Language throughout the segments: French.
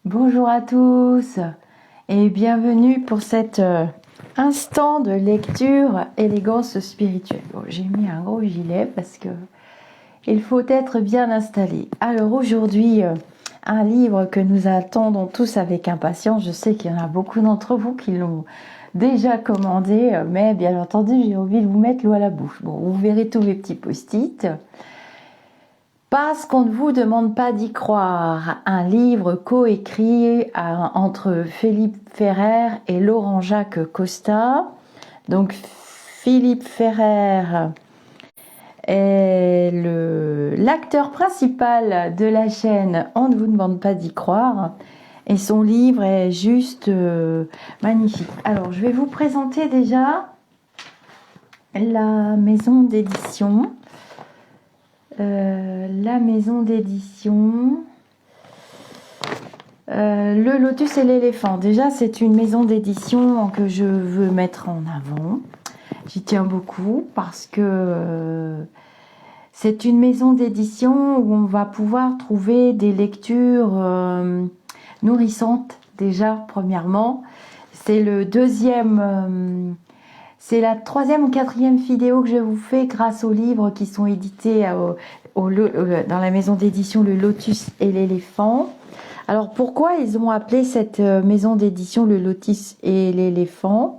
Bonjour à tous et bienvenue pour cet instant de lecture élégance spirituelle. Bon, j'ai mis un gros gilet parce que il faut être bien installé. Alors aujourd'hui, un livre que nous attendons tous avec impatience. Je sais qu'il y en a beaucoup d'entre vous qui l'ont déjà commandé, mais bien entendu, j'ai envie de vous mettre l'eau à la bouche. Bon, vous verrez tous mes petits post-it. Parce qu'on ne vous demande pas d'y croire, un livre coécrit entre Philippe Ferrer et Laurent-Jacques Costa. Donc Philippe Ferrer est l'acteur principal de la chaîne On ne vous demande pas d'y croire. Et son livre est juste magnifique. Alors je vais vous présenter déjà la maison d'édition. La maison d'édition, le Lotus et l'éléphant. Déjà, c'est une maison d'édition que je veux mettre en avant. J'y tiens beaucoup parce que c'est une maison d'édition où on va pouvoir trouver des lectures nourrissantes. Déjà, premièrement, c'est le deuxième. C'est la troisième ou quatrième vidéo que je vous fais grâce aux livres qui sont édités dans la maison d'édition Le Lotus et l'éléphant. Alors pourquoi ils ont appelé cette maison d'édition Le Lotus et l'éléphant,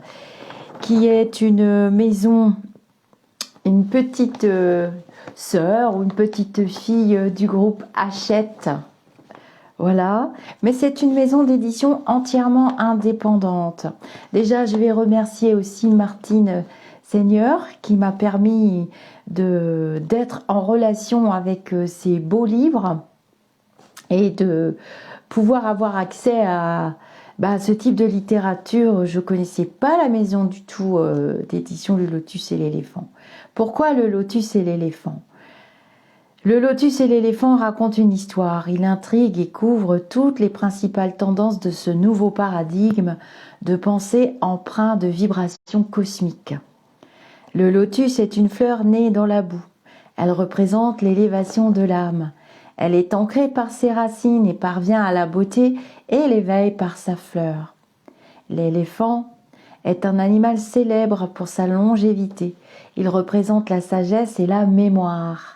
qui est une maison, une petite sœur ou une petite fille du groupe Hachette. Voilà, mais c'est une maison d'édition entièrement indépendante. Déjà, je vais remercier aussi Martine Seigneur qui m'a permis d'être en relation avec ces beaux livres et de pouvoir avoir accès à ce type de littérature. Je connaissais pas la maison du tout d'édition Le Lotus et l'éléphant. Pourquoi Le Lotus et l'éléphant ? Le Lotus et l'éléphant raconte une histoire. Il intrigue et couvre toutes les principales tendances de ce nouveau paradigme de pensée empreint de vibrations cosmiques. Le lotus est une fleur née dans la boue. Elle représente l'élévation de l'âme. Elle est ancrée par ses racines et parvient à la beauté et l'éveil par sa fleur. L'éléphant est un animal célèbre pour sa longévité. Il représente la sagesse et la mémoire.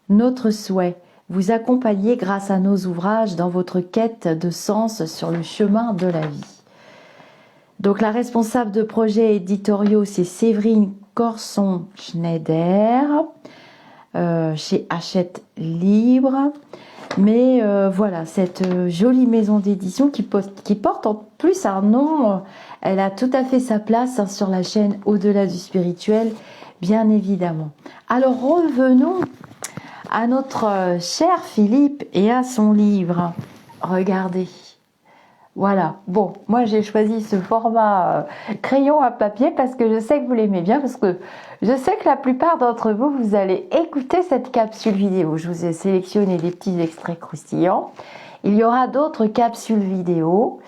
Notre souhait, vous accompagner grâce à nos ouvrages dans votre quête de sens sur le chemin de la vie. Donc la responsable de projets éditoriaux, c'est Séverine Corson-Schneider, chez Hachette Libre. Mais voilà, cette jolie maison d'édition qui porte en plus un nom, elle a tout à fait sa place sur la chaîne Au-delà du spirituel, bien évidemment. Alors revenons à notre cher Philippe et à son livre. Regardez. Voilà. Bon, moi j'ai choisi ce format crayon à papier parce que je sais que vous l'aimez bien, parce que je sais que la plupart d'entre vous, vous allez écouter cette capsule vidéo. Je vous ai sélectionné des petits extraits croustillants. Il y aura d'autres capsules vidéo,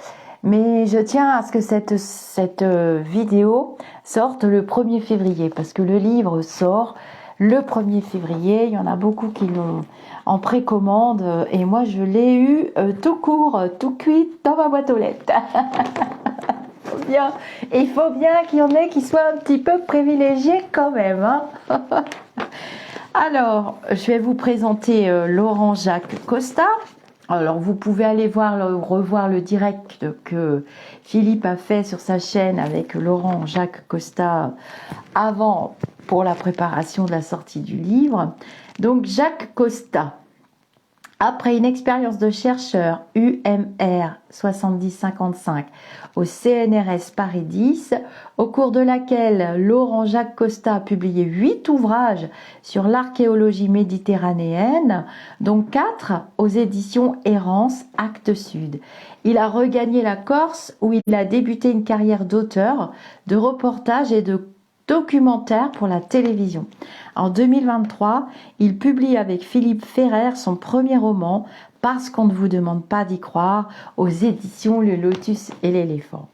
mais je tiens à ce que cette vidéo sorte le 1er février, parce que le livre sort le 1er février. Il y en a beaucoup qui l'ont en précommande et moi je l'ai eu tout court, tout cuit dans ma boîte aux lettres. Il faut bien qu'il y en ait qui soient un petit peu privilégiés quand même, hein. Alors, je vais vous présenter Laurent-Jacques Costa. Alors, vous pouvez aller revoir le direct que Philippe a fait sur sa chaîne avec Laurent-Jacques Costa avant, pour la préparation de la sortie du livre. Donc, Jacques Costa, après une expérience de chercheur UMR 7055 au CNRS Paris 10, au cours de laquelle Laurent-Jacques Costa a publié 8 ouvrages sur l'archéologie méditerranéenne, dont 4 aux éditions Errance, Actes Sud. Il a regagné la Corse où il a débuté une carrière d'auteur, de reportage et de documentaire pour la télévision. En 2023, il publie avec Philippe Ferrer son premier roman, parce qu'on ne vous demande pas d'y croire, aux éditions Le Lotus et l'éléphant.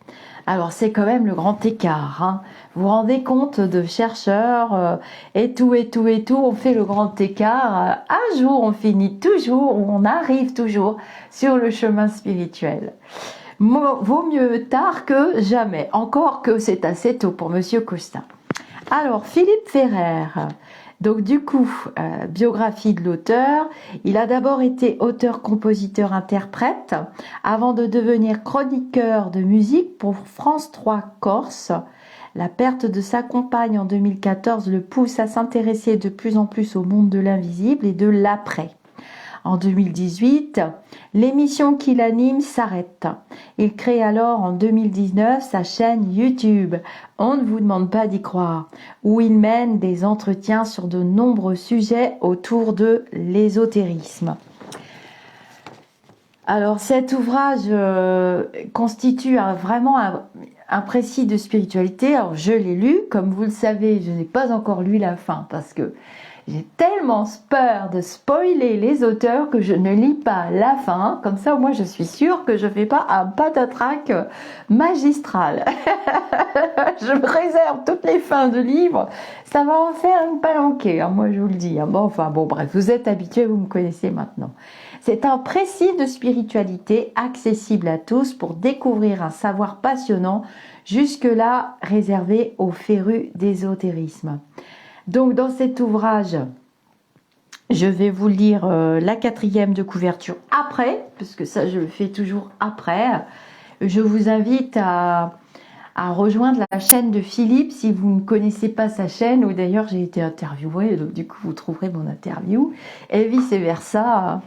Alors c'est quand même le grand écart, hein. Vous vous rendez compte de chercheurs et tout, on fait le grand écart. Un jour on finit toujours, on arrive toujours sur le chemin spirituel. Vaut mieux tard que jamais, encore que c'est assez tôt pour Monsieur Costin. Alors Philippe Ferrer, donc du coup, biographie de l'auteur, il a d'abord été auteur, compositeur, interprète, avant de devenir chroniqueur de musique pour France 3 Corse. La perte de sa compagne en 2014 le pousse à s'intéresser de plus en plus au monde de l'invisible et de l'après. En 2018, l'émission qu'il anime s'arrête. Il crée alors en 2019 sa chaîne YouTube, On ne vous demande pas d'y croire, où il mène des entretiens sur de nombreux sujets autour de l'ésotérisme. Alors cet ouvrage constitue vraiment un précis de spiritualité. Alors je l'ai lu, comme vous le savez, je n'ai pas encore lu la fin parce que j'ai tellement peur de spoiler les auteurs que je ne lis pas la fin. Comme ça, moi, je suis sûre que je ne fais pas un patatrac magistral. Je me réserve toutes les fins de livres. Ça va en faire une palanquée, hein, moi, je vous le dis. Hein. Bon, bref, vous êtes habitués, vous me connaissez maintenant. C'est un précis de spiritualité accessible à tous pour découvrir un savoir passionnant, jusque-là réservé aux férus d'ésotérisme. Donc dans cet ouvrage, je vais vous lire la 4e de couverture après, parce que ça je le fais toujours après. Je vous invite à rejoindre la chaîne de Philippe si vous ne connaissez pas sa chaîne, où d'ailleurs j'ai été interviewée, donc du coup vous trouverez mon interview, et vice versa.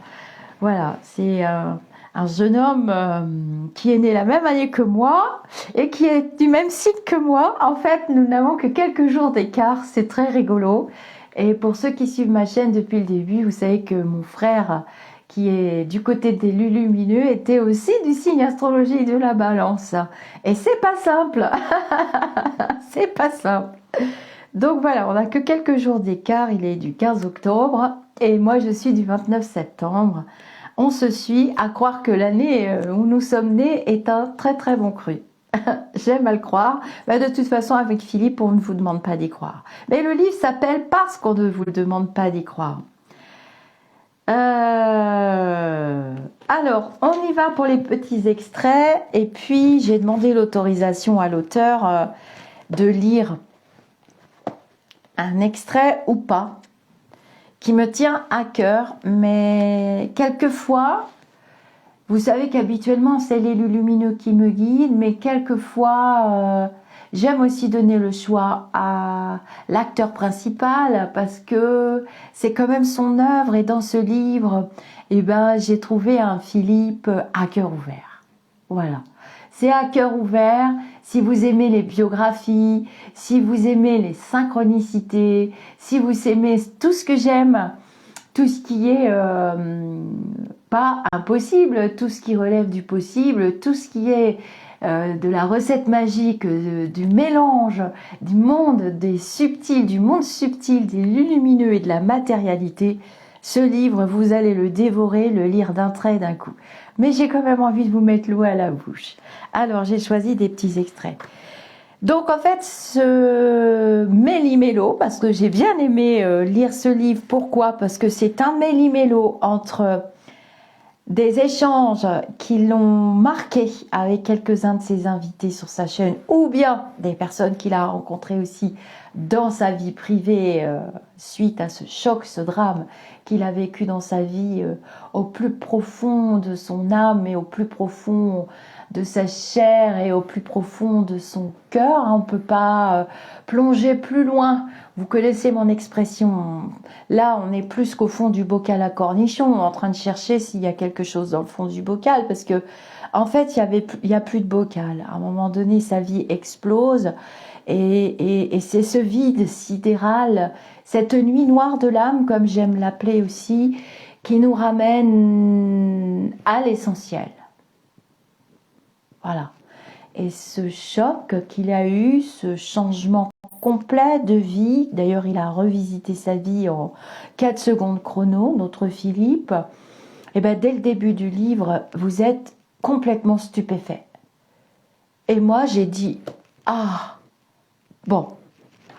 Voilà, c'est un jeune homme qui est né la même année que moi et qui est du même site que moi. En fait, nous n'avons que quelques jours d'écart, c'est très rigolo. Et pour ceux qui suivent ma chaîne depuis le début, vous savez que mon frère, qui est du côté des lumineux, était aussi du signe astrologie de la Balance. Et c'est pas simple. C'est pas simple. Donc voilà, on n'a que quelques jours d'écart, il est du 15 octobre et moi je suis du 29 septembre. On se suit, à croire que l'année où nous sommes nés est un très très bon cru. J'aime à le croire. Mais de toute façon, avec Philippe, on ne vous demande pas d'y croire. Mais le livre s'appelle Parce qu'on ne vous demande pas d'y croire. Alors, on y va pour les petits extraits. Et puis, j'ai demandé l'autorisation à l'auteur de lire un extrait ou pas, qui me tient à cœur, mais quelquefois, vous savez qu'habituellement c'est l'élu lumineux qui me guide, mais quelquefois j'aime aussi donner le choix à l'acteur principal parce que c'est quand même son œuvre, et dans ce livre, eh ben, j'ai trouvé un Philippe à cœur ouvert. Voilà. C'est à cœur ouvert. Si vous aimez les biographies, si vous aimez les synchronicités, si vous aimez tout ce que j'aime, tout ce qui est pas impossible, tout ce qui relève du possible, tout ce qui est de la recette magique, du mélange, du monde des subtils, du monde subtil, des lumineux et de la matérialité, ce livre, vous allez le dévorer, le lire d'un trait, d'un coup. Mais j'ai quand même envie de vous mettre l'eau à la bouche. Alors, j'ai choisi des petits extraits. Donc, en fait, ce méli-mélo, parce que j'ai bien aimé lire ce livre. Pourquoi? Parce que c'est un méli-mélo entre des échanges qui l'ont marqué avec quelques-uns de ses invités sur sa chaîne, ou bien des personnes qu'il a rencontrées aussi dans sa vie privée suite à ce choc, ce drame qu'il a vécu dans sa vie au plus profond de son âme et au plus profond de sa chair et au plus profond de son cœur. On ne peut pas plonger plus loin. Vous connaissez mon expression. Là, on est plus qu'au fond du bocal à cornichons, en train de chercher s'il y a quelque chose dans le fond du bocal, parce que en fait, il y a plus de bocal. À un moment donné, sa vie explose, et c'est ce vide sidéral, cette nuit noire de l'âme, comme j'aime l'appeler aussi, qui nous ramène à l'essentiel. Voilà. Et ce choc qu'il a eu, ce changement complet de vie, d'ailleurs il a revisité sa vie en 4 secondes chrono, notre Philippe, et ben dès le début du livre, vous êtes complètement stupéfait. Et moi, j'ai dit, ah, bon,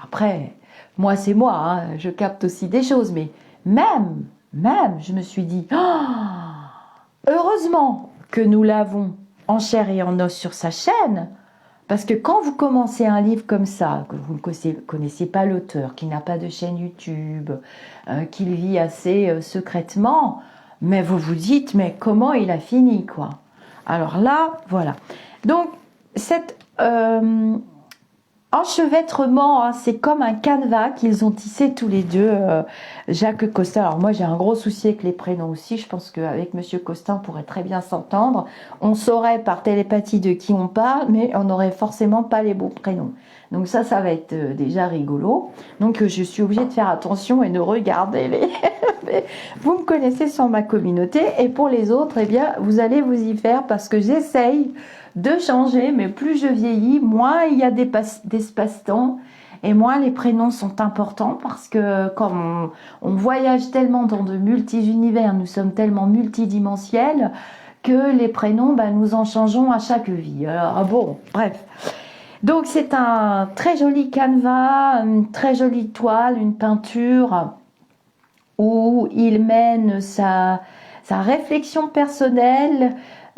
après, moi c'est moi, hein, je capte aussi des choses, mais même, je me suis dit, ah, heureusement que nous l'avons en chair et en os sur sa chaîne, parce que quand vous commencez un livre comme ça, que vous ne connaissez pas l'auteur, qui n'a pas de chaîne YouTube, qu'il vit assez secrètement, mais vous vous dites, mais comment il a fini, quoi. Alors là, voilà. Donc, cet enchevêtrement, hein, c'est comme un canevas qu'ils ont tissé tous les deux, Jacques Costin. Alors moi, j'ai un gros souci avec les prénoms aussi. Je pense qu'avec Monsieur Costin, on pourrait très bien s'entendre. On saurait par télépathie de qui on parle, mais on n'aurait forcément pas les bons prénoms. Donc ça va être déjà rigolo. Donc je suis obligée de faire attention et de regarder les... Vous me connaissez sur ma communauté, et pour les autres, eh bien, vous allez vous y faire, parce que j'essaye de changer, mais plus je vieillis, moins il y a d'espace-temps, et moins les prénoms sont importants, parce que comme on voyage tellement dans de multi-univers, nous sommes tellement multidimensionnels, que les prénoms, nous en changeons à chaque vie. Alors bon, bref. Donc c'est un très joli canevas, une très jolie toile, une peinture, où il mène sa réflexion personnelle,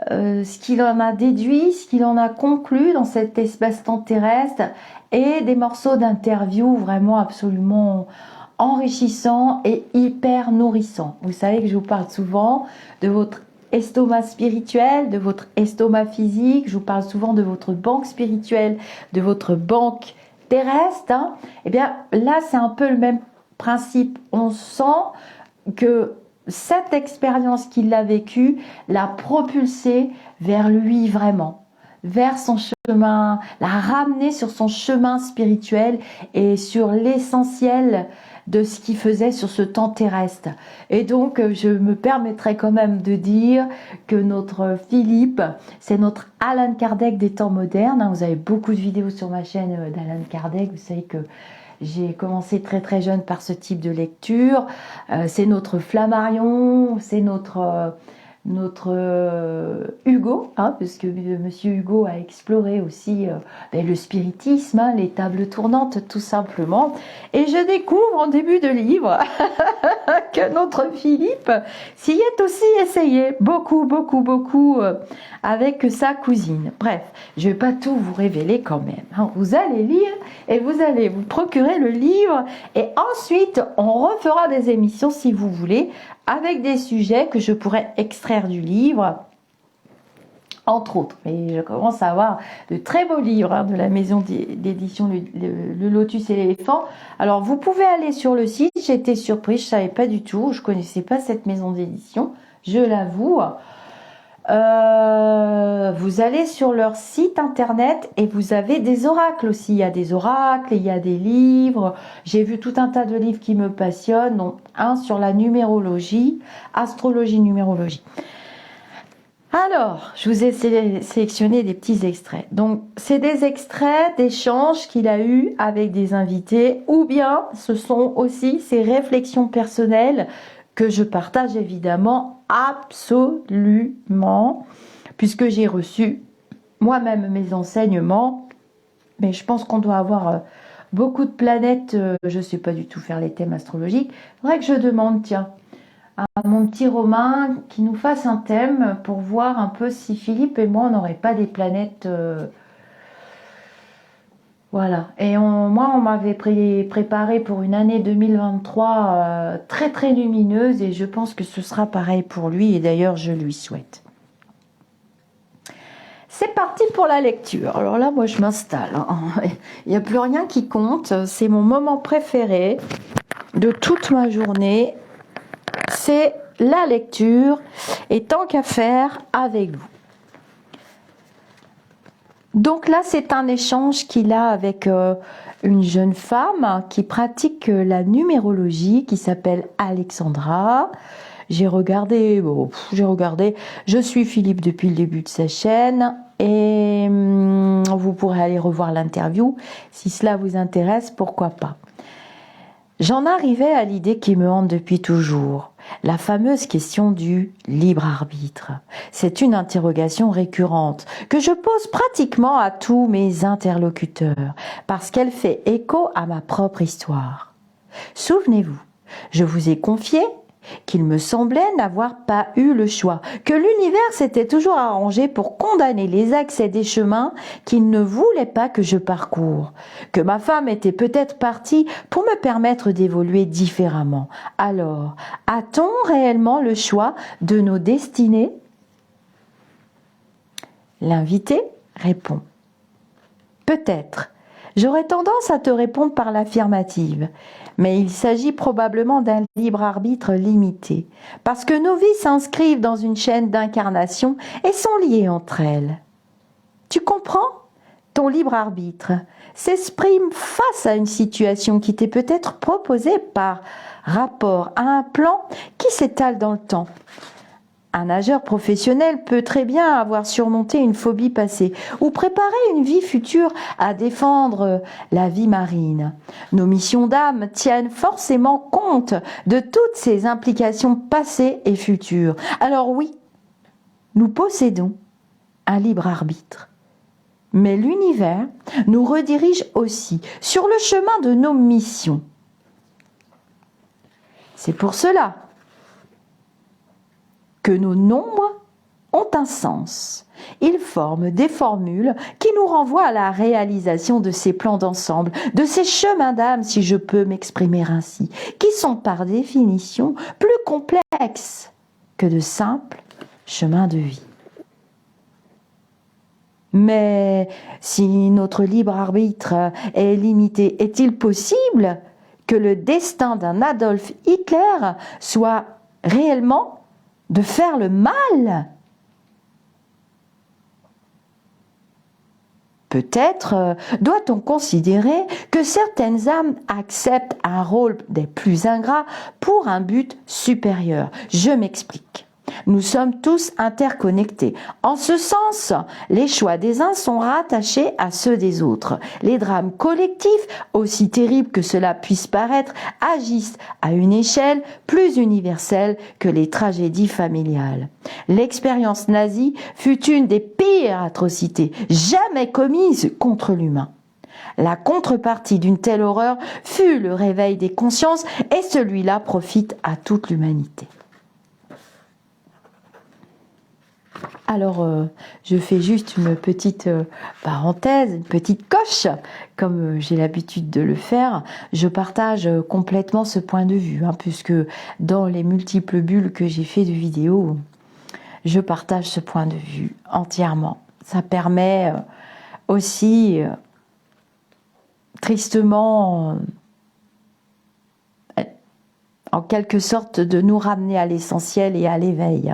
ce qu'il en a déduit, ce qu'il en a conclu dans cet espace-temps terrestre, et des morceaux d'interview vraiment absolument enrichissants et hyper nourrissants. Vous savez que je vous parle souvent de votre estomac spirituel, de votre estomac physique, je vous parle souvent de votre banque spirituelle, de votre banque terrestre, hein. Et bien là, c'est un peu le même principe. On sent que cette expérience qu'il a vécue l'a propulsé vers lui vraiment, vers son chemin, l'a ramené sur son chemin spirituel et sur l'essentiel de ce qu'il faisait sur ce temps terrestre. Et donc, je me permettrai quand même de dire que notre Philippe, c'est notre Allan Kardec des temps modernes. Vous avez beaucoup de vidéos sur ma chaîne d'Allan Kardec. Vous savez que j'ai commencé très très jeune par ce type de lecture. C'est notre Flammarion, c'est notre Hugo, hein, parce que Monsieur Hugo a exploré aussi le spiritisme, hein, les tables tournantes tout simplement. Et je découvre en début de livre que notre Philippe s'y est aussi essayé beaucoup avec sa cousine. Bref, je ne vais pas tout vous révéler quand même, hein. Vous allez lire et vous allez vous procurer le livre, et ensuite on refera des émissions si vous voulez, avec des sujets que je pourrais extraire du livre, entre autres. Mais je commence à avoir de très beaux livres, hein, de la maison d'édition le Lotus et l'éléphant. Alors vous pouvez aller sur le site, j'étais surprise, je ne savais pas du tout, je ne connaissais pas cette maison d'édition, je l'avoue. Vous allez sur leur site internet et vous avez des oracles aussi. Il y a des oracles, il y a des livres. J'ai vu tout un tas de livres qui me passionnent, dont un sur la numérologie, astrologie, numérologie. Alors, je vous ai sélectionné des petits extraits. Donc, c'est des extraits d'échanges qu'il a eu avec des invités, ou bien ce sont aussi ses réflexions personnelles que je partage évidemment absolument, puisque j'ai reçu moi-même mes enseignements. Mais je pense qu'on doit avoir beaucoup de planètes. Je ne sais pas du tout faire les thèmes astrologiques. Il faudrait que je demande, tiens, à mon petit Romain qui nous fasse un thème pour voir un peu si Philippe et moi on n'aurait pas des planètes. Voilà. Et moi on m'avait préparé pour une année 2023 très très lumineuse, et je pense que ce sera pareil pour lui, et d'ailleurs je lui souhaite. C'est parti pour la lecture. Alors là, moi je m'installe, hein. Il n'y a plus rien qui compte. C'est mon moment préféré de toute ma journée. C'est la lecture, et tant qu'à faire avec vous. Donc là, c'est un échange qu'il a avec une jeune femme qui pratique la numérologie, qui s'appelle Alexandra. J'ai regardé, je suis Philippe depuis le début de sa chaîne, et vous pourrez aller revoir l'interview. Si cela vous intéresse, pourquoi pas. J'en arrivais à l'idée qui me hante depuis toujours. La fameuse question du libre arbitre. C'est une interrogation récurrente que je pose pratiquement à tous mes interlocuteurs parce qu'elle fait écho à ma propre histoire. Souvenez-vous, je vous ai confié qu'il me semblait n'avoir pas eu le choix, que l'univers s'était toujours arrangé pour condamner les accès des chemins qu'il ne voulait pas que je parcours, que ma femme était peut-être partie pour me permettre d'évoluer différemment. Alors, a-t-on réellement le choix de nos destinées? L'invité répond. Peut-être. J'aurais tendance à te répondre par l'affirmative, mais il s'agit probablement d'un libre arbitre limité, parce que nos vies s'inscrivent dans une chaîne d'incarnation et sont liées entre elles. Tu comprends? Ton libre arbitre s'exprime face à une situation qui t'est peut-être proposée par rapport à un plan qui s'étale dans le temps. Un nageur professionnel peut très bien avoir surmonté une phobie passée ou préparer une vie future à défendre la vie marine. Nos missions d'âme tiennent forcément compte de toutes ces implications passées et futures. Alors oui, nous possédons un libre arbitre. Mais l'univers nous redirige aussi sur le chemin de nos missions. C'est pour cela que nos nombres ont un sens. Ils forment des formules qui nous renvoient à la réalisation de ces plans d'ensemble, de ces chemins d'âme, si je peux m'exprimer ainsi, qui sont par définition plus complexes que de simples chemins de vie. Mais si notre libre arbitre est limité, est-il possible que le destin d'un Adolf Hitler soit réellement de faire le mal? Peut-être doit-on considérer que certaines âmes acceptent un rôle des plus ingrats pour un but supérieur. Je m'explique. Nous sommes tous interconnectés. En ce sens, les choix des uns sont rattachés à ceux des autres. Les drames collectifs, aussi terribles que cela puisse paraître, agissent à une échelle plus universelle que les tragédies familiales. L'expérience nazie fut une des pires atrocités jamais commises contre l'humain. La contrepartie d'une telle horreur fut le réveil des consciences et celui-là profite à toute l'humanité. Alors, je fais juste une petite parenthèse, une petite coche, comme j'ai l'habitude de le faire. Je partage complètement ce point de vue, puisque dans les multiples bulles que j'ai fait de vidéos, je partage ce point de vue entièrement. Ça permet aussi, tristement, en quelque sorte, de nous ramener à l'essentiel et à l'éveil.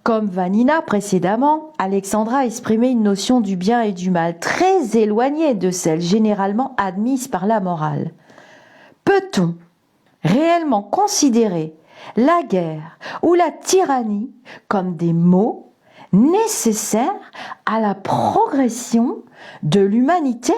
Comme Vanina précédemment, Alexandra exprimait une notion du bien et du mal très éloignée de celle généralement admise par la morale. Peut-on réellement considérer la guerre ou la tyrannie comme des maux nécessaires à la progression de l'humanité ?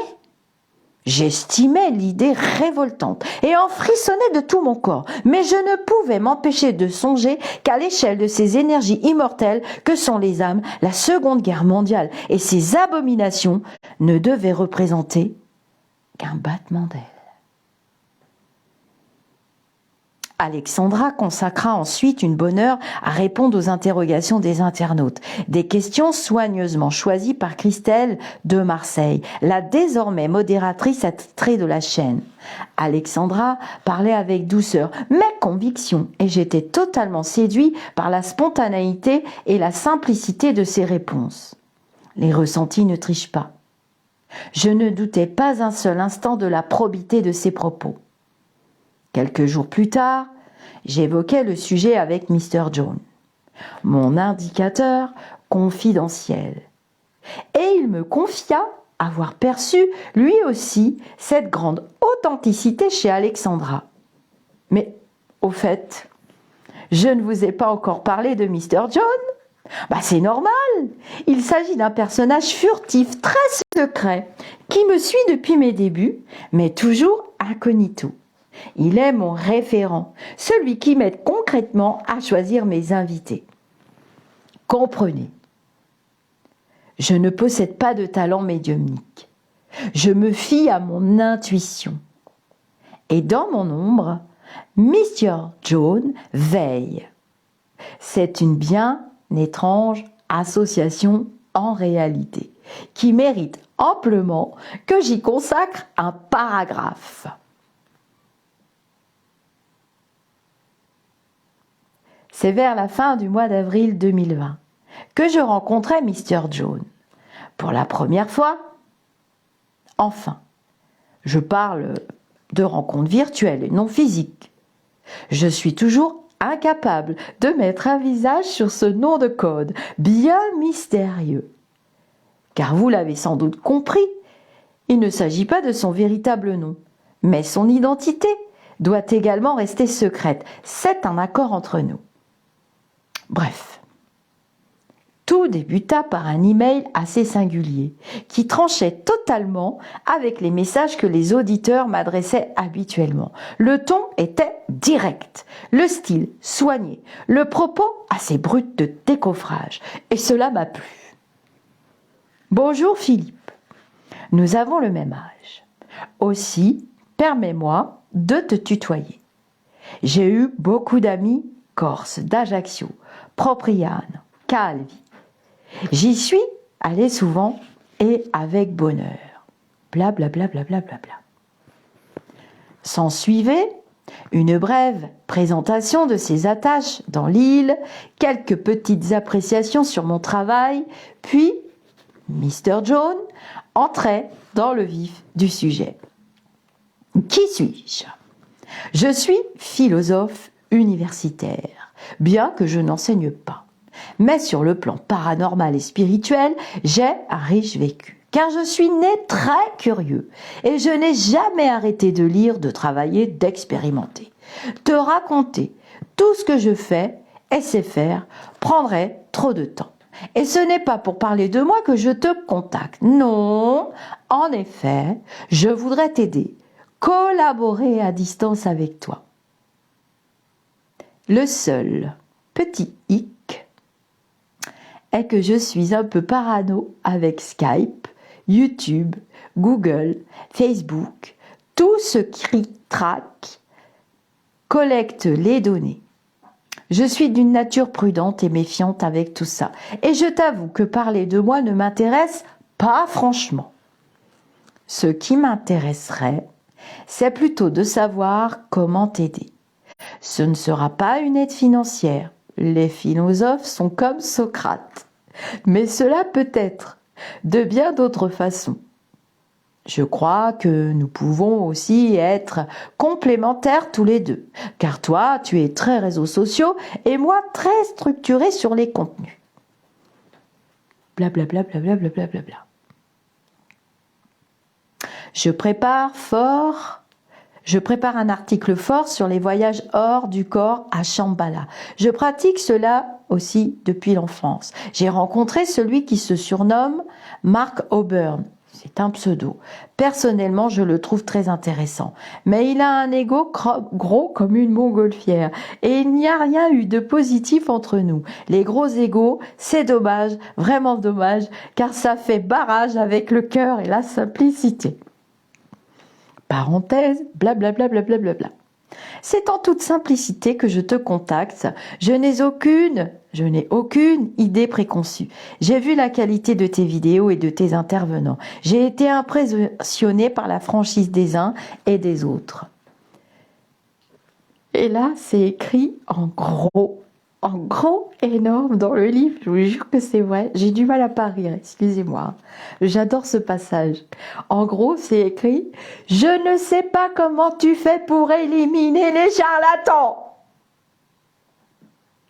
J'estimais l'idée révoltante et en frissonnais de tout mon corps, mais je ne pouvais m'empêcher de songer qu'à l'échelle de ces énergies immortelles que sont les âmes, la Seconde Guerre mondiale et ces abominations ne devaient représenter qu'un battement d'ailes. Alexandra consacra ensuite une bonne heure à répondre aux interrogations des internautes. Des questions soigneusement choisies par Christelle de Marseille, la désormais modératrice attitrée de la chaîne. Alexandra parlait avec douceur, mais conviction, et j'étais totalement séduit par la spontanéité et la simplicité de ses réponses. Les ressentis ne trichent pas. Je ne doutais pas un seul instant de la probité de ses propos. Quelques jours plus tard, j'évoquais le sujet avec Mr. Jones, mon indicateur confidentiel. Et il me confia avoir perçu, lui aussi, cette grande authenticité chez Alexandra. Mais, au fait, je ne vous ai pas encore parlé de Mr. Jones. C'est normal. Il s'agit d'un personnage furtif, très secret, qui me suit depuis mes débuts, mais toujours incognito. Il est mon référent, celui qui m'aide concrètement à choisir mes invités. Comprenez, je ne possède pas de talent médiumnique. Je me fie à mon intuition. Et dans mon ombre, Mr. John veille. C'est une bien étrange association en réalité, qui mérite amplement que j'y consacre un paragraphe. C'est vers la fin du mois d'avril 2020 que je rencontrais Mr. John. Pour la première fois, enfin, je parle de rencontres virtuelles et non physiques. Je suis toujours incapable de mettre un visage sur ce nom de code, bien mystérieux. Car vous l'avez sans doute compris, il ne s'agit pas de son véritable nom, mais son identité doit également rester secrète. C'est un accord entre nous. Bref, tout débuta par un email assez singulier, qui tranchait totalement avec les messages que les auditeurs m'adressaient habituellement. Le ton était direct, le style soigné, le propos assez brut de décoffrage, et cela m'a plu. Bonjour Philippe, nous avons le même âge. Aussi, permets-moi de te tutoyer. J'ai eu beaucoup d'amis corses d'Ajaccio, Propriane, Calvi. J'y suis allée souvent et avec bonheur. Bla bla bla bla bla bla bla. S'en suivait une brève présentation de ses attaches dans l'île, quelques petites appréciations sur mon travail, puis Mr. John entrait dans le vif du sujet. Qui suis-je ? Je suis philosophe universitaire, bien que je n'enseigne pas. Mais sur le plan paranormal et spirituel, j'ai un riche vécu. Car je suis né très curieux et je n'ai jamais arrêté de lire, de travailler, d'expérimenter. Te raconter tout ce que je fais et sais faire prendrait trop de temps. Et ce n'est pas pour parler de moi que je te contacte. Non, en effet, je voudrais t'aider, collaborer à distance avec toi. Le seul petit hic est que je suis un peu parano avec Skype, YouTube, Google, Facebook, tout ce qui traque, collecte les données. Je suis d'une nature prudente et méfiante avec tout ça. Et je t'avoue que parler de moi ne m'intéresse pas franchement. Ce qui m'intéresserait, c'est plutôt de savoir comment t'aider. Ce ne sera pas une aide financière. Les philosophes sont comme Socrate. Mais cela peut être de bien d'autres façons. Je crois que nous pouvons aussi être complémentaires tous les deux, car toi, tu es très réseaux sociaux et moi, très structuré sur les contenus. Blablabla, blablabla, blablabla. Je prépare un article fort sur les voyages hors du corps à Shambhala. Je pratique cela aussi depuis l'enfance. J'ai rencontré celui qui se surnomme Mark Auburn. C'est un pseudo. Personnellement, je le trouve très intéressant. Mais il a un ego gros comme une montgolfière. Et il n'y a rien eu de positif entre nous. Les gros égos, c'est dommage, vraiment dommage, car ça fait barrage avec le cœur et la simplicité. Parenthèse, blablabla, blablabla. C'est en toute simplicité que je te contacte. Je n'ai aucune idée préconçue. J'ai vu la qualité de tes vidéos et de tes intervenants. J'ai été impressionnée par la franchise des uns et des autres. Et là, c'est écrit en gros énorme dans le livre. Je vous jure que c'est vrai. J'ai du mal à pas rire, excusez-moi. J'adore ce passage. En gros, c'est écrit « Je ne sais pas comment tu fais pour éliminer les charlatans.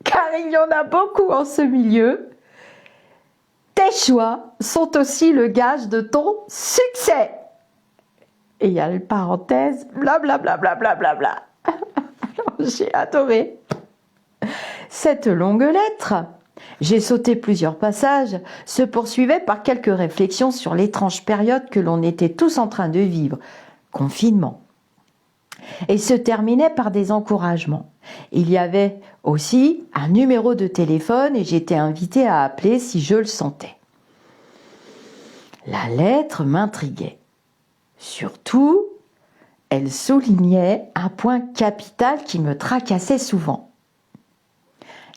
Car il y en a beaucoup en ce milieu. Tes choix sont aussi le gage de ton succès. » Et il y a le parenthèse, blablabla, blablabla. Bla, bla, bla. J'ai adoré. Cette longue lettre, j'ai sauté plusieurs passages, se poursuivait par quelques réflexions sur l'étrange période que l'on était tous en train de vivre. Confinement. et se terminait par des encouragements. Il y avait aussi un numéro de téléphone et j'étais invitée à appeler si je le sentais. La lettre m'intriguait. Surtout, elle soulignait un point capital qui me tracassait souvent.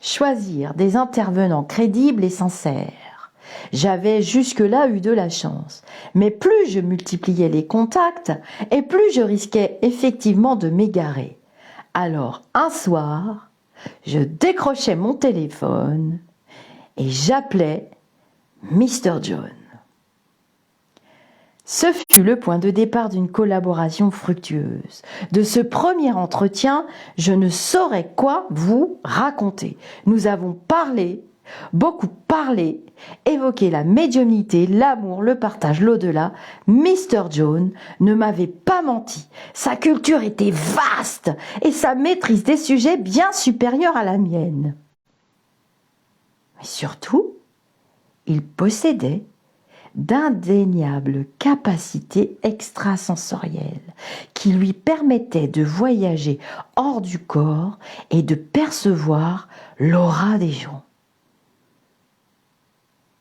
Choisir des intervenants crédibles et sincères. J'avais jusque-là eu de la chance, mais plus je multipliais les contacts et plus je risquais effectivement de m'égarer. Alors, un soir, je décrochais mon téléphone et j'appelais Mr. John. Ce fut le point de départ d'une collaboration fructueuse. De ce premier entretien, je ne saurais quoi vous raconter. Nous avons parlé, beaucoup parlé, évoqué la médiumnité, l'amour, le partage, l'au-delà. Mr. John ne m'avait pas menti. Sa culture était vaste et sa maîtrise des sujets bien supérieure à la mienne. Mais surtout, il possédait d'indéniables capacités extrasensorielles qui lui permettaient de voyager hors du corps et de percevoir l'aura des gens.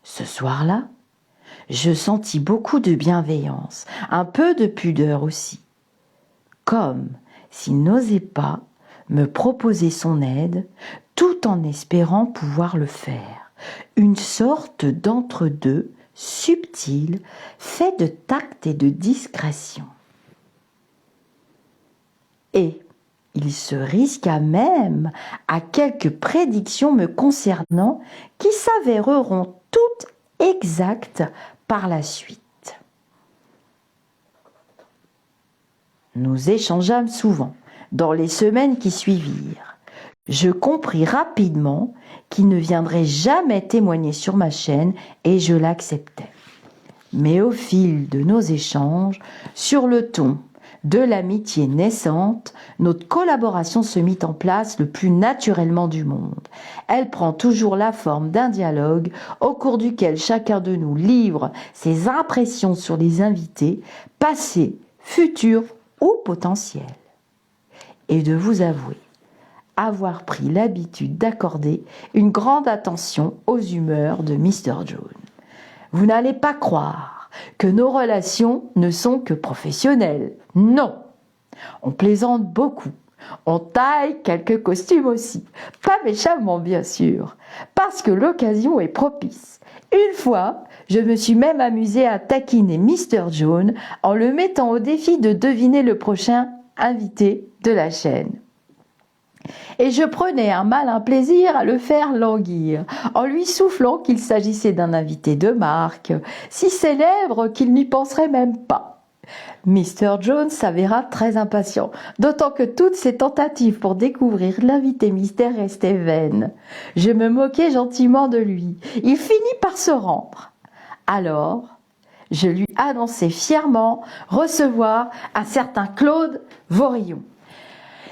Ce soir-là, je sentis beaucoup de bienveillance, un peu de pudeur aussi, comme s'il n'osait pas me proposer son aide tout en espérant pouvoir le faire. Une sorte d'entre-deux subtil, fait de tact et de discrétion. Et il se risqua même à quelques prédictions me concernant qui s'avéreront toutes exactes par la suite. Nous échangeâmes souvent dans les semaines qui suivirent. Je compris rapidement qu'il ne viendrait jamais témoigner sur ma chaîne et je l'acceptais. Mais au fil de nos échanges, sur le ton de l'amitié naissante, notre collaboration se mit en place le plus naturellement du monde. Elle prend toujours la forme d'un dialogue au cours duquel chacun de nous livre ses impressions sur les invités, passés, futurs ou potentiels. Et de vous avouer avoir pris l'habitude d'accorder une grande attention aux humeurs de Mr. John. Vous n'allez pas croire que nos relations ne sont que professionnelles. Non, on plaisante beaucoup. On taille quelques costumes aussi. Pas méchamment, bien sûr, parce que l'occasion est propice. Une fois, je me suis même amusée à taquiner Mr. John en le mettant au défi de deviner le prochain invité de la chaîne. Et je prenais un malin plaisir à le faire languir, en lui soufflant qu'il s'agissait d'un invité de marque, si célèbre qu'il n'y penserait même pas. Mr. Jones s'avéra très impatient, d'autant que toutes ses tentatives pour découvrir l'invité mystère restaient vaines. Je me moquais gentiment de lui. Il finit par se rendre. Alors, je lui annonçai fièrement recevoir un certain Claude Vorillon.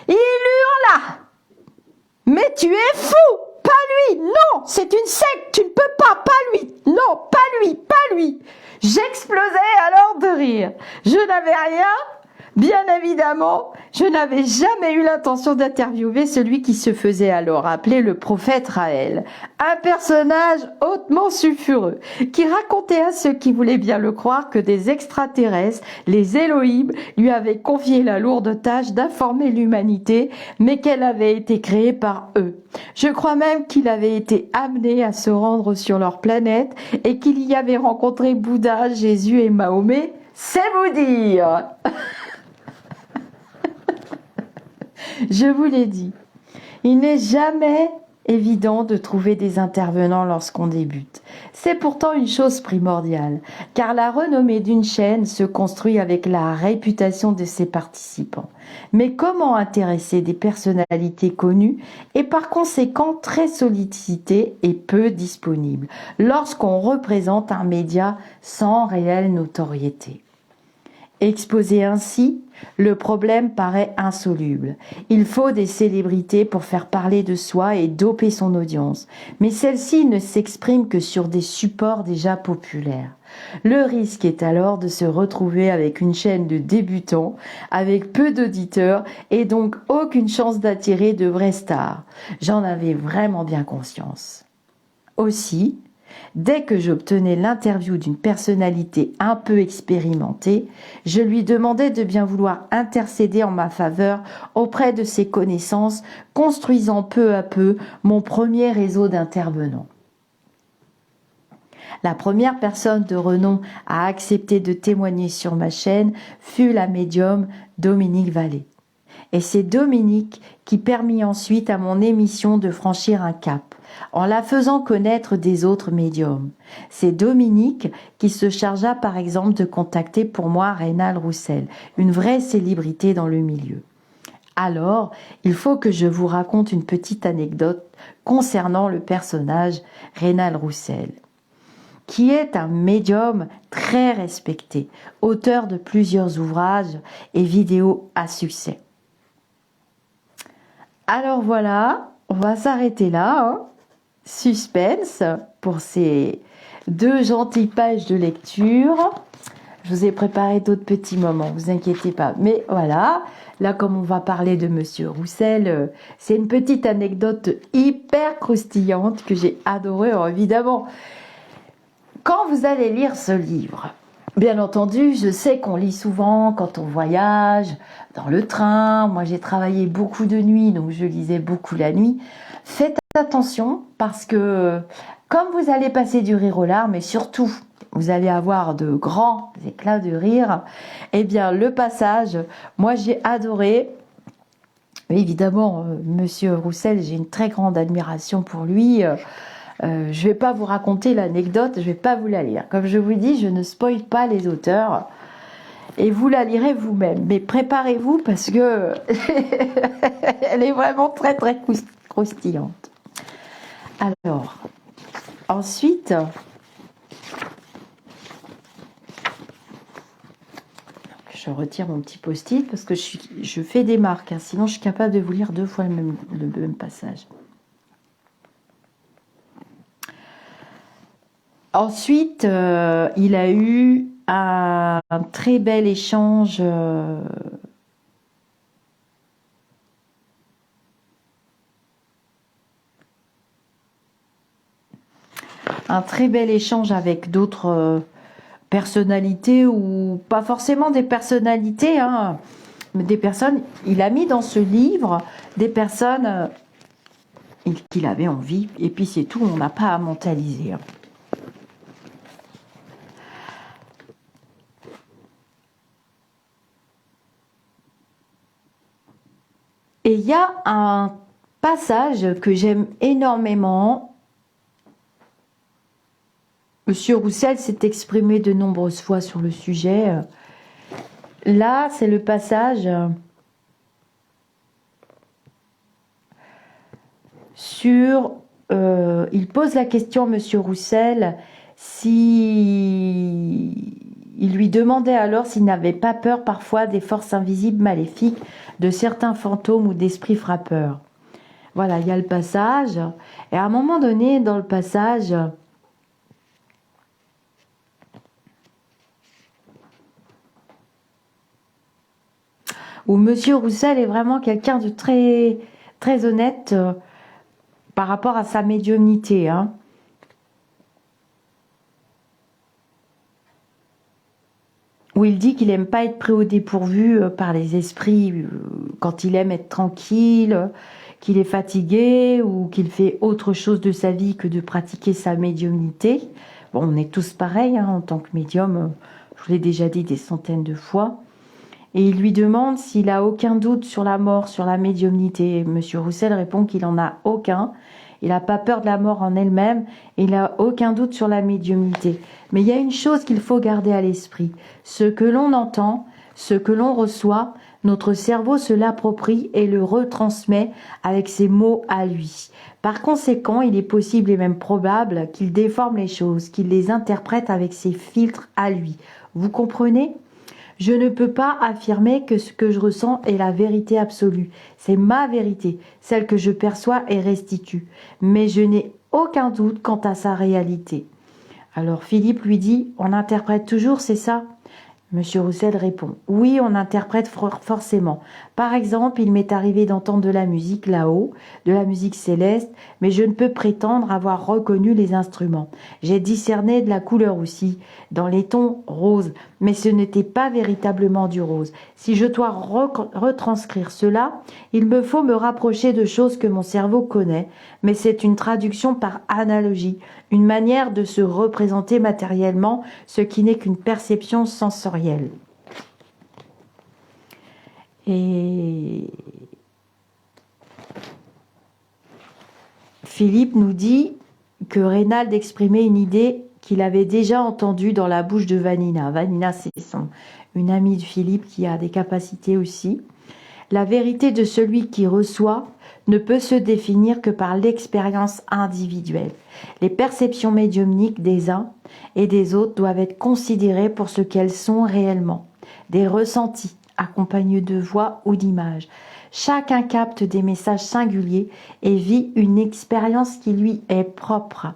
Il hurla. « Mais tu es fou! Pas lui! Non! C'est une secte! Tu ne peux pas! Pas lui! Non! Pas lui! Pas lui !» J'explosais alors de rire. Je n'avais rien. Bien évidemment, je n'avais jamais eu l'intention d'interviewer celui qui se faisait alors appeler le prophète Raël, un personnage hautement sulfureux, qui racontait à ceux qui voulaient bien le croire que des extraterrestres, les Elohim, lui avaient confié la lourde tâche d'informer l'humanité, mais qu'elle avait été créée par eux. Je crois même qu'il avait été amené à se rendre sur leur planète et qu'il y avait rencontré Bouddha, Jésus et Mahomet. C'est vous dire. Je vous l'ai dit, il n'est jamais évident de trouver des intervenants lorsqu'on débute. C'est pourtant une chose primordiale, car la renommée d'une chaîne se construit avec la réputation de ses participants. Mais comment intéresser des personnalités connues et par conséquent très sollicitées et peu disponibles, lorsqu'on représente un média sans réelle notoriété ? Exposé ainsi, le problème paraît insoluble. Il faut des célébrités pour faire parler de soi et doper son audience. Mais celle-ci ne s'exprime que sur des supports déjà populaires. Le risque est alors de se retrouver avec une chaîne de débutants, avec peu d'auditeurs et donc aucune chance d'attirer de vraies stars. J'en avais vraiment bien conscience. Aussi, dès que j'obtenais l'interview d'une personnalité un peu expérimentée, je lui demandais de bien vouloir intercéder en ma faveur auprès de ses connaissances, construisant peu à peu mon premier réseau d'intervenants. La première personne de renom à accepter de témoigner sur ma chaîne fut la médium Dominique Vallée. Et c'est Dominique qui permit ensuite à mon émission de franchir un cap, en la faisant connaître des autres médiums. C'est Dominique qui se chargea par exemple de contacter pour moi Rénal Roussel, une vraie célébrité dans le milieu. Alors, il faut que je vous raconte une petite anecdote concernant le personnage Rénal Roussel, qui est un médium très respecté, auteur de plusieurs ouvrages et vidéos à succès. Alors voilà, on va s'arrêter là. Hein. Suspense pour ces 2 gentilles pages de lecture. Je vous ai préparé d'autres petits moments, vous inquiétez pas. Mais voilà, là comme on va parler de Monsieur Roussel, c'est une petite anecdote hyper croustillante que j'ai adorée. Alors, évidemment, quand vous allez lire ce livre, bien entendu, je sais qu'on lit souvent quand on voyage, dans le train. Moi, j'ai travaillé beaucoup de nuit, donc je lisais beaucoup la nuit. Faites attention parce que comme vous allez passer du rire aux larmes et surtout, vous allez avoir de grands éclats de rire, eh bien, le passage, moi, j'ai adoré. Évidemment, Monsieur Roussel, j'ai une très grande admiration pour lui. Je ne vais pas vous raconter l'anecdote, je ne vais pas vous la lire. Comme je vous dis, je ne spoil pas les auteurs et vous la lirez vous-même. Mais préparez-vous parce que elle est vraiment très très croustillante. Alors, ensuite, je retire mon petit post-it parce que je fais des marques, hein, sinon je suis capable de vous lire 2 fois le même passage. Ensuite, il a eu un très bel échange avec d'autres personnalités ou pas forcément des personnalités, hein, mais des personnes. Il a mis dans ce livre des personnes qu'il avait envie et puis c'est tout, on n'a pas à mentaliser. Hein. Et il y a un passage que j'aime énormément. Monsieur Roussel s'est exprimé de nombreuses fois sur le sujet. Là, c'est le passage sur... il pose la question à Monsieur Roussel si... Il lui demandait alors s'il n'avait pas peur parfois des forces invisibles maléfiques, de certains fantômes ou d'esprits frappeurs. Voilà, il y a le passage. Et à un moment donné, dans le passage, où Monsieur Roussel est vraiment quelqu'un de très, très honnête par rapport à sa médiumnité, hein. Où il dit qu'il n'aime pas être pris au dépourvu par les esprits quand il aime être tranquille, qu'il est fatigué ou qu'il fait autre chose de sa vie que de pratiquer sa médiumnité. Bon, on est tous pareils hein, en tant que médium, je vous l'ai déjà dit des centaines de fois. Et il lui demande s'il a aucun doute sur la mort, sur la médiumnité. Monsieur Roussel répond qu'il n'en a aucun. Il n'a pas peur de la mort en elle-même et il n'a aucun doute sur la médiumnité. Mais il y a une chose qu'il faut garder à l'esprit. Ce que l'on entend, ce que l'on reçoit, notre cerveau se l'approprie et le retransmet avec ses mots à lui. Par conséquent, il est possible et même probable qu'il déforme les choses, qu'il les interprète avec ses filtres à lui. Vous comprenez ? Je ne peux pas affirmer que ce que je ressens est la vérité absolue. C'est ma vérité, celle que je perçois et restitue. Mais je n'ai aucun doute quant à sa réalité. Alors Philippe lui dit, on interprète toujours, c'est ça? Monsieur Roussel répond, oui, on interprète forcément. Par exemple, il m'est arrivé d'entendre de la musique là-haut, de la musique céleste, mais je ne peux prétendre avoir reconnu les instruments. J'ai discerné de la couleur aussi, dans les tons roses, mais ce n'était pas véritablement du rose. Si je dois retranscrire cela, il me faut me rapprocher de choses que mon cerveau connaît, mais c'est une traduction par analogie, une manière de se représenter matériellement ce qui n'est qu'une perception sensorielle. Et Philippe nous dit que Reynald exprimait une idée qu'il avait déjà entendue dans la bouche de Vanina. Vanina, c'est une amie de Philippe qui a des capacités aussi. La vérité de celui qui reçoit ne peut se définir que par l'expérience individuelle. Les perceptions médiumniques des uns et des autres doivent être considérées pour ce qu'elles sont réellement, des ressentis accompagnés de voix ou d'images. Chacun capte des messages singuliers et vit une expérience qui lui est propre.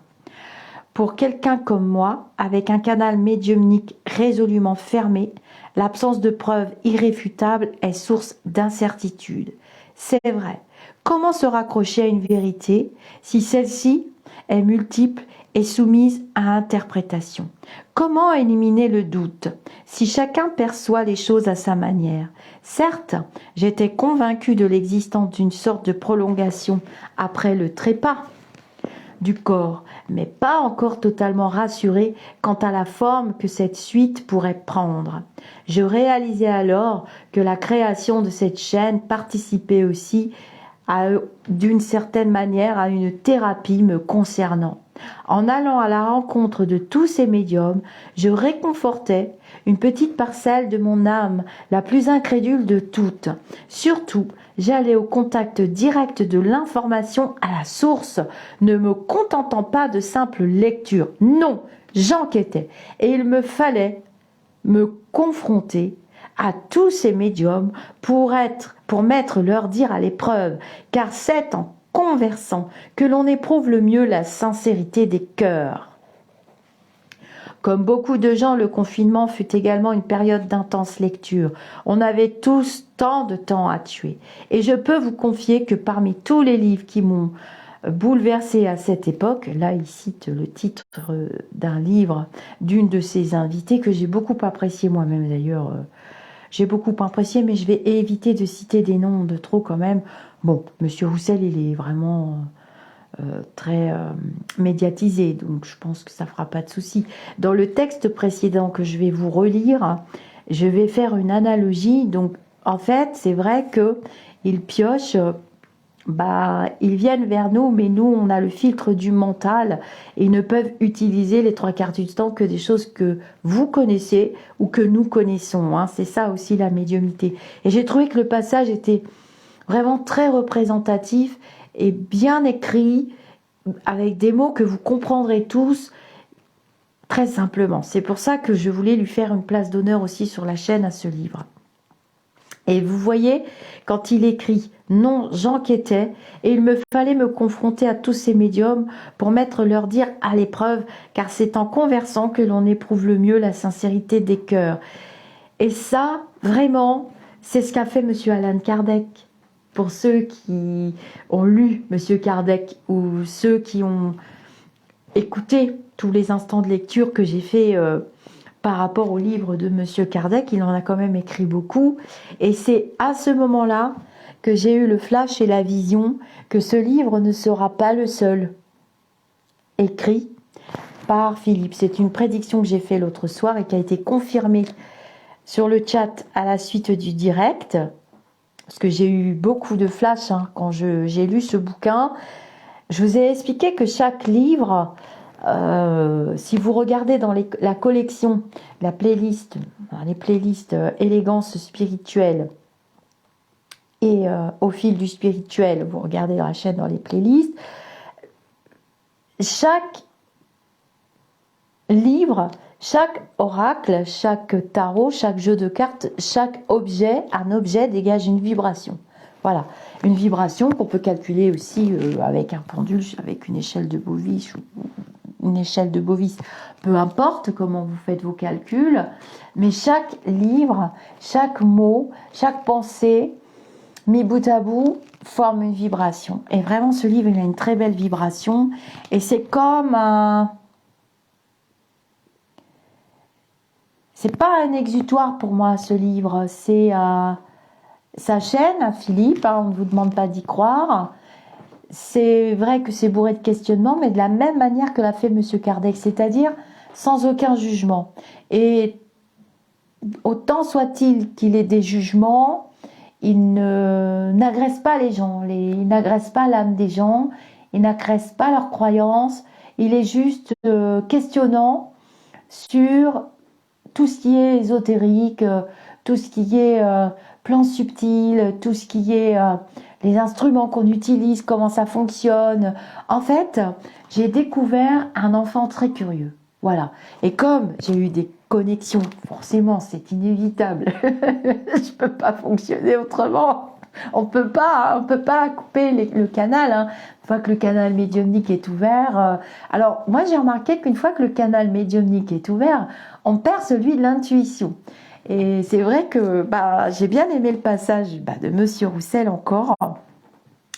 Pour quelqu'un comme moi, avec un canal médiumnique résolument fermé, l'absence de preuves irréfutables est source d'incertitude. C'est vrai. Comment se raccrocher à une vérité si celle-ci est multiple et soumise à interprétation? Comment éliminer le doute si chacun perçoit les choses à sa manière? Certes, j'étais convaincue de l'existence d'une sorte de prolongation après le trépas du corps, mais pas encore totalement rassurée quant à la forme que cette suite pourrait prendre. Je réalisais alors que la création de cette chaîne participait aussi d'une certaine manière à une thérapie me concernant. En allant à la rencontre de tous ces médiums, je réconfortais une petite parcelle de mon âme, la plus incrédule de toutes. Surtout, j'allais au contact direct de l'information à la source, ne me contentant pas de simple lecture. Non, j'enquêtais et il me fallait me confronter à tous ces médiums pour mettre leur dire à l'épreuve, car c'est en conversant que l'on éprouve le mieux la sincérité des cœurs. Comme beaucoup de gens, le confinement fut également une période d'intense lecture. On avait tous tant de temps à tuer. Et je peux vous confier que parmi tous les livres qui m'ont bouleversé à cette époque, là il cite le titre d'un livre d'une de ses invitées que j'ai beaucoup apprécié moi-même d'ailleurs. J'ai beaucoup apprécié, mais je vais éviter de citer des noms de trop quand même. Bon, Monsieur Roussel, il est vraiment très médiatisé, donc je pense que ça fera pas de souci. Dans le texte précédent que je vais vous relire, je vais faire une analogie. Donc, en fait, c'est vrai que ils piochent, ils viennent vers nous, mais nous, on a le filtre du mental et ils ne peuvent utiliser les trois quarts du temps que des choses que vous connaissez ou que nous connaissons. Hein. C'est ça aussi la médiumnité. Et j'ai trouvé que le passage était vraiment très représentatif et bien écrit, avec des mots que vous comprendrez tous très simplement. C'est pour ça que je voulais lui faire une place d'honneur aussi sur la chaîne à ce livre. Et vous voyez, quand il écrit « Non, j'enquêtais et il me fallait me confronter à tous ces médiums pour mettre leur dire à l'épreuve, car c'est en conversant que l'on éprouve le mieux la sincérité des cœurs. » Et ça, vraiment, c'est ce qu'a fait Monsieur Allan Kardec. Pour ceux qui ont lu Monsieur Kardec ou ceux qui ont écouté tous les instants de lecture que j'ai fait par rapport au livre de Monsieur Kardec, il en a quand même écrit beaucoup. Et c'est à ce moment-là que j'ai eu le flash et la vision que ce livre ne sera pas le seul écrit par Philippe. C'est une prédiction que j'ai faite l'autre soir et qui a été confirmée sur le chat à la suite du direct. Parce que j'ai eu beaucoup de flash quand j'ai lu ce bouquin. Je vous ai expliqué que chaque livre, si vous regardez dans la collection, la playlist, les playlists élégance spirituelle et au fil du spirituel, vous regardez dans la chaîne dans les playlists, chaque livre, chaque oracle, chaque tarot, chaque jeu de cartes, chaque objet, un objet dégage une vibration. Voilà, une vibration qu'on peut calculer aussi avec un pendule, avec une échelle de Bovis une échelle de Bovis, peu importe comment vous faites vos calculs, mais chaque livre, chaque mot, chaque pensée, mis bout à bout, forme une vibration. Et vraiment, ce livre, il a une très belle vibration. Et c'est comme un... C'est pas un exutoire pour moi, ce livre. C'est sa chaîne, à Philippe, hein, on ne vous demande pas d'y croire. C'est vrai que c'est bourré de questionnements, mais de la même manière que l'a fait Monsieur Kardec, c'est-à-dire sans aucun jugement. Et autant soit-il qu'il ait des jugements, il n'agresse pas les gens, il n'agresse pas l'âme des gens, il n'agresse pas leurs croyances, il est juste questionnant sur tout ce qui est ésotérique, tout ce qui est plan subtil, tout ce qui est les instruments qu'on utilise, comment ça fonctionne. En fait, j'ai découvert un enfant très curieux. Voilà. Et comme j'ai eu des connexions, forcément, c'est inévitable. Je peux pas fonctionner autrement. On peut pas couper le canal. Hein. Une fois que le canal médiumnique est ouvert. Alors, moi, j'ai remarqué qu'une fois que le canal médiumnique est ouvert, on perd celui de l'intuition. Et c'est vrai que j'ai bien aimé le passage de Monsieur Roussel encore.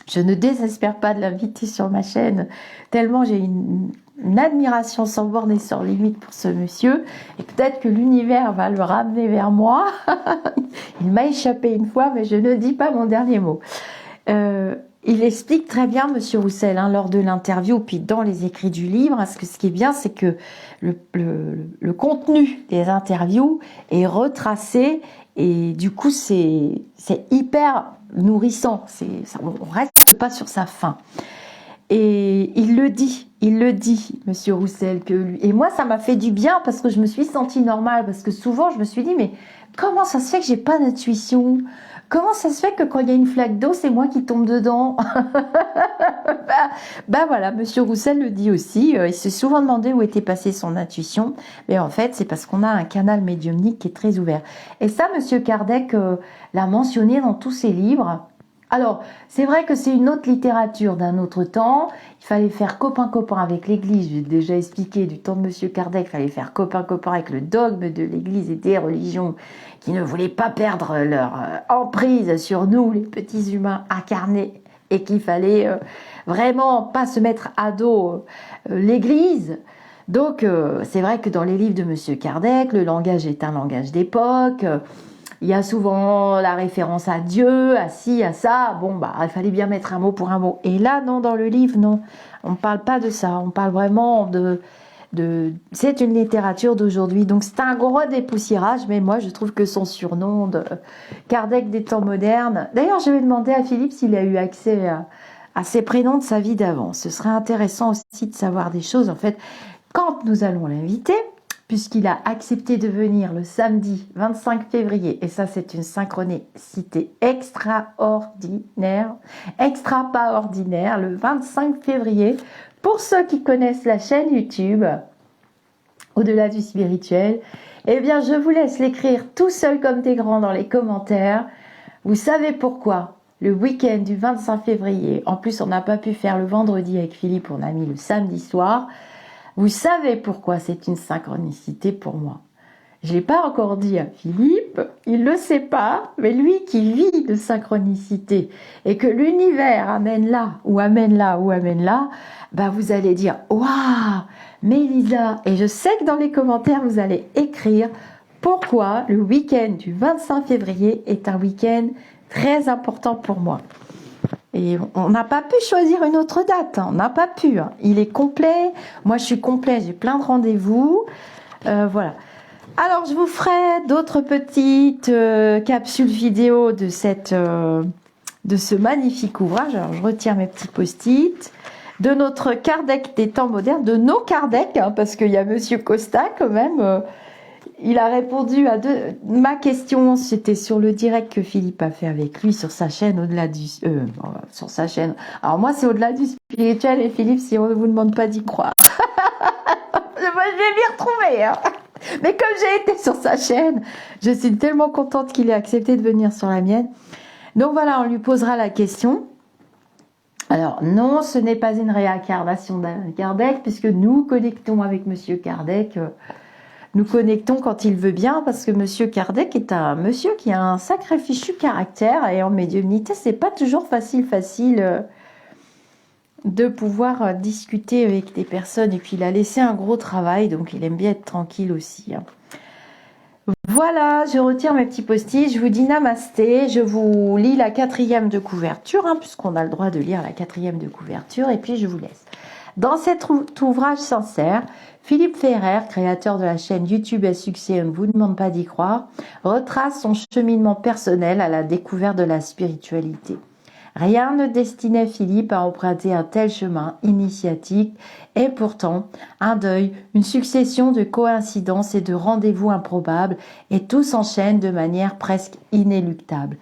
Je ne désespère pas de l'inviter sur ma chaîne, tellement j'ai une admiration sans borne et sans limite pour ce monsieur. Et peut-être que l'univers va le ramener vers moi. Il m'a échappé une fois, mais je ne dis pas mon dernier mot. Il explique très bien, Monsieur Roussel, hein, lors de l'interview, puis dans les écrits du livre, parce que ce qui est bien, c'est que le contenu des interviews est retracé, et du coup, c'est hyper nourrissant. On reste pas sur sa faim. Et il le dit, Monsieur Roussel, et moi, ça m'a fait du bien, parce que je me suis sentie normale, parce que souvent, je me suis dit, mais comment ça se fait que j'ai pas d'intuition ? Comment ça se fait que quand il y a une flaque d'eau, c'est moi qui tombe dedans? Voilà, Monsieur Roussel le dit aussi. Il s'est souvent demandé où était passée son intuition. Mais en fait, c'est parce qu'on a un canal médiumnique qui est très ouvert. Et ça, Monsieur Kardec l'a mentionné dans tous ses livres. Alors, c'est vrai que c'est une autre littérature d'un autre temps. Il fallait faire copain-copain avec l'Église. J'ai déjà expliqué du temps de Monsieur Kardec, il fallait faire copain-copain avec le dogme de l'Église et des religions qui ne voulaient pas perdre leur emprise sur nous, les petits humains incarnés, et qu'il fallait vraiment pas se mettre à dos l'Église. Donc, c'est vrai que dans les livres de Monsieur Kardec, le langage est un langage d'époque. Il y a souvent la référence à Dieu, à ci, à ça. Bon, il fallait bien mettre un mot pour un mot. Et là, non, dans le livre, non. On ne parle pas de ça. On parle vraiment c'est une littérature d'aujourd'hui. Donc, c'est un gros dépoussiérage. Mais moi, je trouve que son surnom de Kardec des temps modernes... D'ailleurs, je vais demander à Philippe s'il a eu accès à ses prénoms de sa vie d'avant. Ce serait intéressant aussi de savoir des choses. En fait, quand nous allons l'inviter... puisqu'il a accepté de venir le samedi 25 février, et ça c'est une synchronicité extraordinaire, extra pas ordinaire, le 25 février, pour ceux qui connaissent la chaîne YouTube, Au-delà du spirituel, eh bien je vous laisse l'écrire tout seul comme des grands dans les commentaires. Vous savez pourquoi le week-end du 25 février, en plus on n'a pas pu faire le vendredi avec Philippe, on a mis le samedi soir. Vous savez pourquoi c'est une synchronicité pour moi. Je ne l'ai pas encore dit à Philippe, il ne le sait pas, mais lui qui vit de synchronicité et que l'univers amène là, ou amène là, ou amène là, vous allez dire « Waouh, Mélisa !» Et je sais que dans les commentaires, vous allez écrire pourquoi le week-end du 25 février est un week-end très important pour moi. Et on n'a pas pu choisir une autre date, on n'a pas pu. Il est complet, moi je suis complet, j'ai plein de rendez-vous. Voilà. Alors je vous ferai d'autres petites capsules vidéo de ce magnifique ouvrage. Alors je retire mes petits post-it. De notre Kardec des temps modernes, de nos Kardec, parce qu'il y a Monsieur Costa quand même. Il a répondu à ma question, c'était sur le direct que Philippe a fait avec lui sur sa chaîne Au-delà du... sur sa chaîne. Alors moi c'est Au-delà du spirituel et Philippe, si on ne vous demande pas d'y croire. Moi je vais m'y retrouver. Hein. Mais comme j'ai été sur sa chaîne, je suis tellement contente qu'il ait accepté de venir sur la mienne. Donc voilà, on lui posera la question. Alors non, ce n'est pas une réincarnation d'Alain Kardec, puisque nous connectons avec Monsieur Kardec. Nous connectons quand il veut bien, parce que Monsieur Kardec est un monsieur qui a un sacré fichu caractère, et en médiumnité, c'est pas toujours facile de pouvoir discuter avec des personnes. Et puis il a laissé un gros travail, donc il aime bien être tranquille aussi. Voilà, je retire mes petits post-it, je vous dis namasté, je vous lis la 4e de couverture, puisqu'on a le droit de lire la 4e de couverture, et puis je vous laisse. Dans cet ouvrage sincère, Philippe Ferrer, créateur de la chaîne YouTube à succès, on ne vous demande pas d'y croire, retrace son cheminement personnel à la découverte de la spiritualité. Rien ne destinait Philippe à emprunter un tel chemin initiatique, et pourtant, un deuil, une succession de coïncidences et de rendez-vous improbables, et tout s'enchaîne de manière presque inéluctable.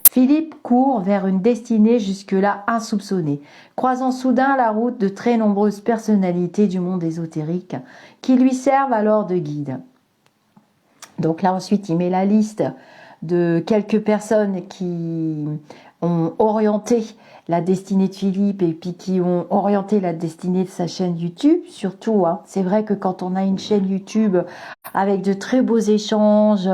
Philippe court vers une destinée jusque-là insoupçonnée, croisant soudain la route de très nombreuses personnalités du monde ésotérique qui lui servent alors de guide. Donc là ensuite il met la liste de quelques personnes qui ont orienté la destinée de Philippe et puis qui ont orienté la destinée de sa chaîne YouTube, surtout. C'est vrai que quand on a une chaîne YouTube avec de très beaux échanges,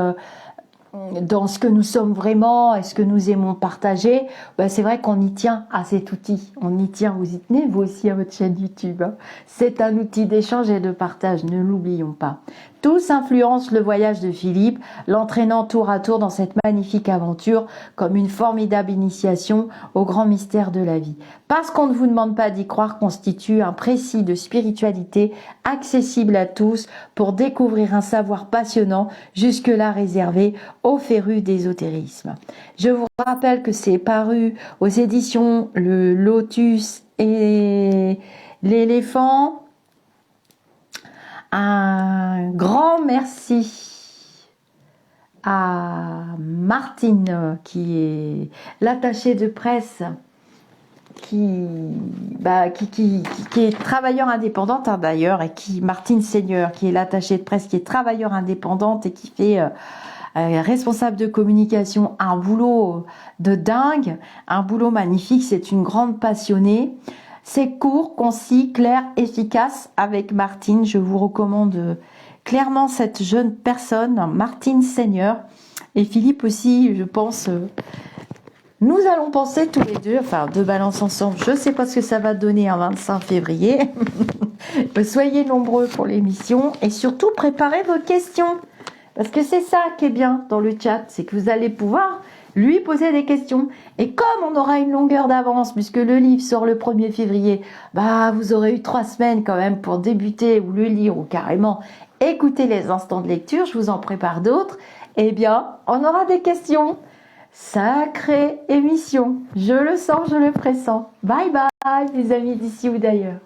dans ce que nous sommes vraiment et ce que nous aimons partager, c'est vrai qu'on y tient à cet outil. On y tient, vous y tenez, vous aussi, à votre chaîne YouTube. C'est un outil d'échange et de partage, ne l'oublions pas. Tous influencent le voyage de Philippe, l'entraînant tour à tour dans cette magnifique aventure comme une formidable initiation au grand mystère de la vie. Parce qu'on ne vous demande pas d'y croire constitue un précis de spiritualité accessible à tous pour découvrir un savoir passionnant jusque-là réservé aux férus d'ésotérisme. Je vous rappelle que c'est paru aux éditions Le Lotus et l'Éléphant. Un grand merci à Martine, qui est l'attachée de presse, qui est travailleur indépendante d'ailleurs, et Martine Seigneur, qui est l'attachée de presse, qui est travailleur indépendante et qui fait responsable de communication, un boulot de dingue, un boulot magnifique. C'est une grande passionnée. C'est court, concis, clair, efficace. Avec Martine, je vous recommande clairement cette jeune personne, Martine Seigneur, et Philippe aussi, je pense. Nous allons penser tous les deux, enfin deux balances ensemble. Je ne sais pas ce que ça va donner un 25 février. Soyez nombreux pour l'émission et surtout préparez vos questions. Parce que c'est ça qui est bien dans le chat, c'est que vous allez pouvoir lui poser des questions. Et comme on aura une longueur d'avance, puisque le livre sort le 1er février, vous aurez eu 3 semaines quand même pour débuter ou le lire ou carrément écouter les instants de lecture. Je vous en prépare d'autres. Eh bien, on aura des questions. Sacrée émission. Je le sens, je le pressens. Bye bye, les amis d'ici ou d'ailleurs.